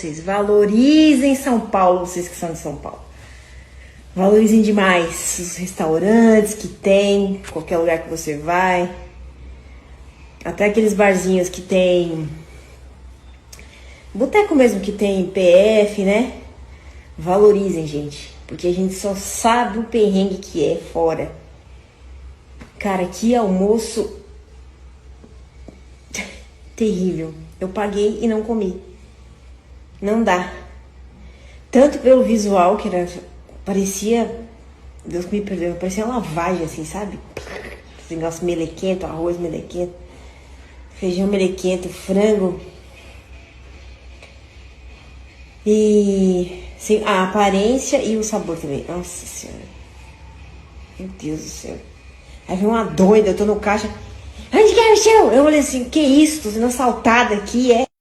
Vocês valorizem São Paulo, vocês que são de São Paulo. Valorizem demais os restaurantes que tem, qualquer lugar que você vai. Até aqueles barzinhos que tem... boteco mesmo que tem PF, né? Valorizem, gente. Porque a gente só sabe o perrengue que é fora. Cara, que almoço terrível. Eu paguei e não comi. Não dá. Tanto pelo visual, que era... parecia... Deus me perdoe, parecia uma lavagem, assim, sabe? Esse negócio melequento, arroz melequento, feijão melequento, frango. E... sim, a aparência e o sabor também. Nossa Senhora. Meu Deus do céu. Aí vem uma doida, eu tô no caixa. Onde que é o seu? Eu falei assim, que isso? Tô sendo assaltada aqui, é?